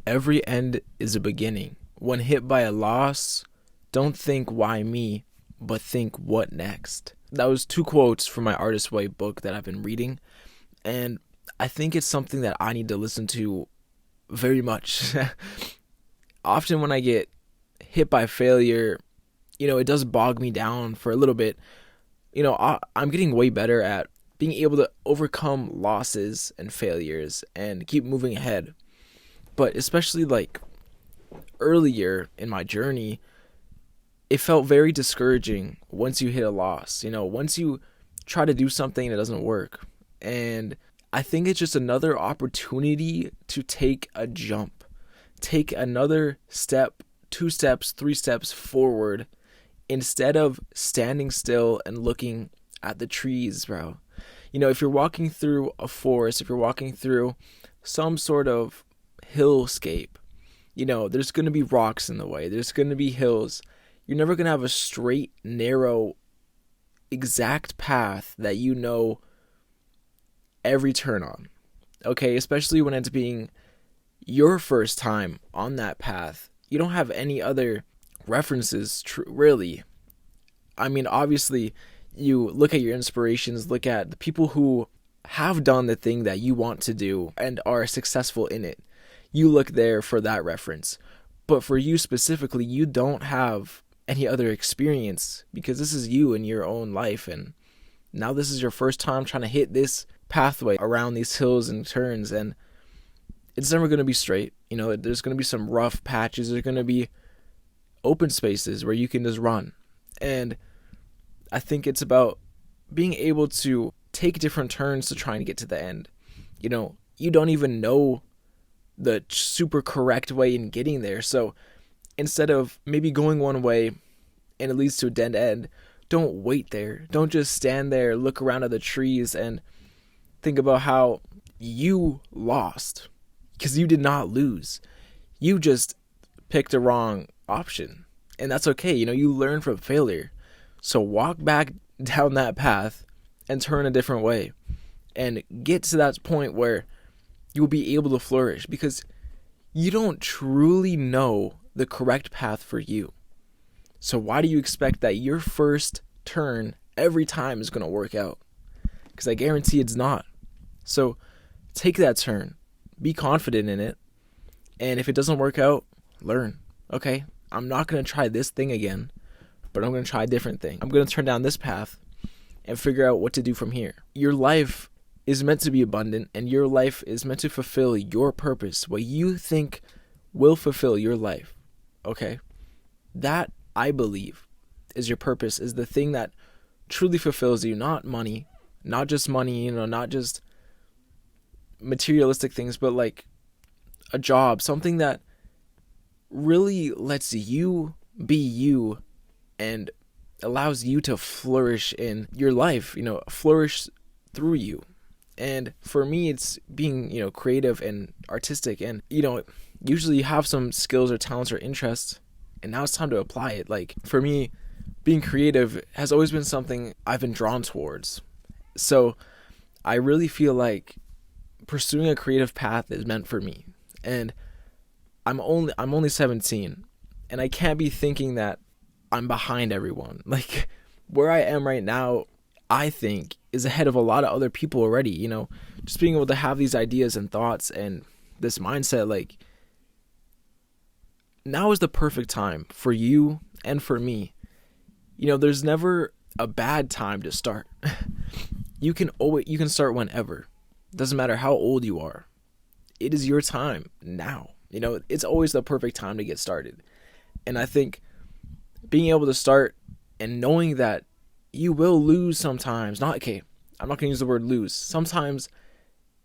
Every end is a beginning. When hit by a loss, don't think why me, but think what next. That was two quotes from my Artist Way book that I've been reading, and I think it's something that I need to listen to very much. Often when I get hit by failure, it does bog me down for a little bit. I'm getting way better at being able to overcome losses and failures and keep moving ahead. But especially like earlier in my journey, it felt very discouraging once you hit a loss. Once you try to do something that doesn't work. And I think it's just another opportunity to take a jump, take another step, 2 steps, 3 steps forward instead of standing still and looking at the trees, bro. If you're walking through a forest, if you're walking through some sort of hillscape, there's going to be rocks in the way. There's going to be hills. You're never going to have a straight, narrow, exact path that every turn on. Okay, especially when it's being your first time on that path. You don't have any other references, really. I mean, obviously, you look at your inspirations, look at the people who have done the thing that you want to do and are successful in it. You look there for that reference. But for you specifically, you don't have any other experience because this is you in your own life. And now this is your first time trying to hit this pathway around these hills and turns. And it's never going to be straight. There's going to be some rough patches. There's going to be open spaces where you can just run. And I think it's about being able to take different turns to try and get to the end. You don't even know the super correct way in getting there. So instead of maybe going one way and it leads to a dead end, don't wait there. Don't just stand there, look around at the trees and think about how you lost. Because you did not lose. You just picked a wrong option. And that's okay. You learn from failure. So walk back down that path and turn a different way. And get to that point where you will be able to flourish. Because you don't truly know the correct path for you. So why do you expect that your first turn every time is going to work out? Because I guarantee it's not. So take that turn. Be confident in it. And if it doesn't work out, learn. Okay, I'm not going to try this thing again, but I'm going to try a different thing. I'm going to turn down this path and figure out what to do from here. Your life is meant to be abundant, and your life is meant to fulfill your purpose, what you think will fulfill your life. Okay? That, I believe, is your purpose, is the thing that truly fulfills you, not money, not just money, not just materialistic things, but like a job, something that really lets you be you and allows you to flourish in your life, flourish through you. And for me, it's being, creative and artistic. And, usually you have some skills or talents or interests, and now it's time to apply it. Like, for me, being creative has always been something I've been drawn towards. So I really feel like pursuing a creative path is meant for me. And I'm only 17, and I can't be thinking that I'm behind everyone. Like, where I am right now, I think, is ahead of a lot of other people already. Just being able to have these ideas and thoughts and this mindset, like, now is the perfect time for you and for me. There's never a bad time to start. You can start whenever. Doesn't matter how old you are. It is your time now. It's always the perfect time to get started. And I think being able to start and knowing that you will lose sometimes. I'm not going to use the word lose. Sometimes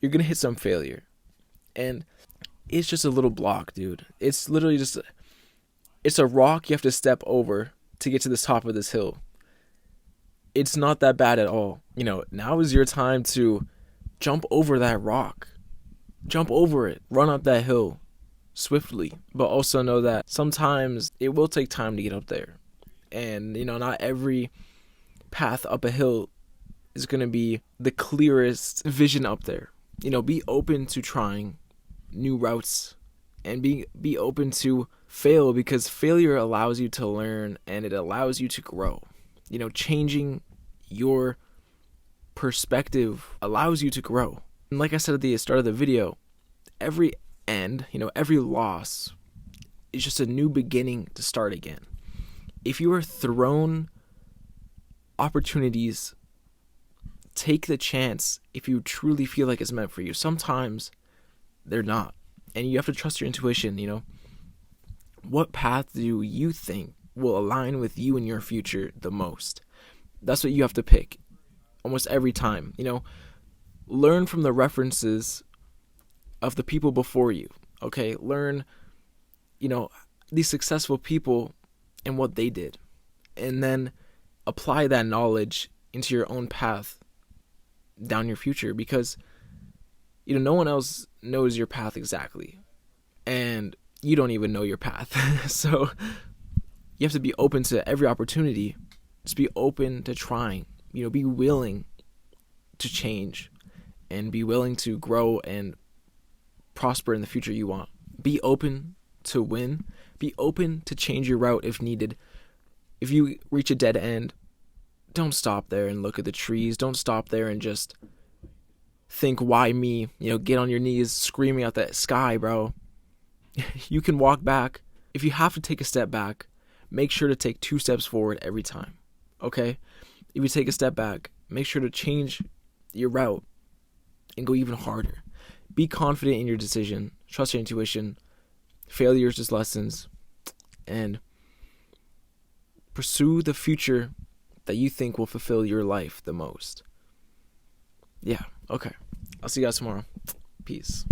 you're going to hit some failure. And it's just a little block, dude. It's literally it's a rock you have to step over to get to the top of this hill. It's not that bad at all. Now is your time to jump over that rock. Jump over it. Run up that hill swiftly. But also know that sometimes it will take time to get up there. And, not every path up a hill is going to be the clearest vision up there. Be open to trying new routes and be open to fail, because failure allows you to learn and it allows you to grow. Changing your perspective allows you to grow. And like I said at the start of the video, every end, every loss is just a new beginning to start again. If you are thrown opportunities, take the chance if you truly feel like it's meant for you. Sometimes they're not. And you have to trust your intuition, What path do you think will align with you and your future the most? That's what you have to pick almost every time. Learn from the references of the people before you. Okay? Learn, these successful people and what they did. And then apply that knowledge into your own path down your future, because no one else knows your path exactly, and you don't even know your path. So you have to be open to every opportunity. Just be open to trying, be willing to change and be willing to grow and prosper in the future you want. Be open to win. Be open to change your route if needed. If you reach a dead end, don't stop there and look at the trees. Don't stop there and just think, why me? Get on your knees screaming at the sky, bro. You can walk back. If you have to take a step back, make sure to take 2 steps forward every time. Okay? If you take a step back, make sure to change your route and go even harder. Be confident in your decision. Trust your intuition. Failure is just lessons. And pursue the future that you think will fulfill your life the most. Yeah, okay. I'll see you guys tomorrow. Peace.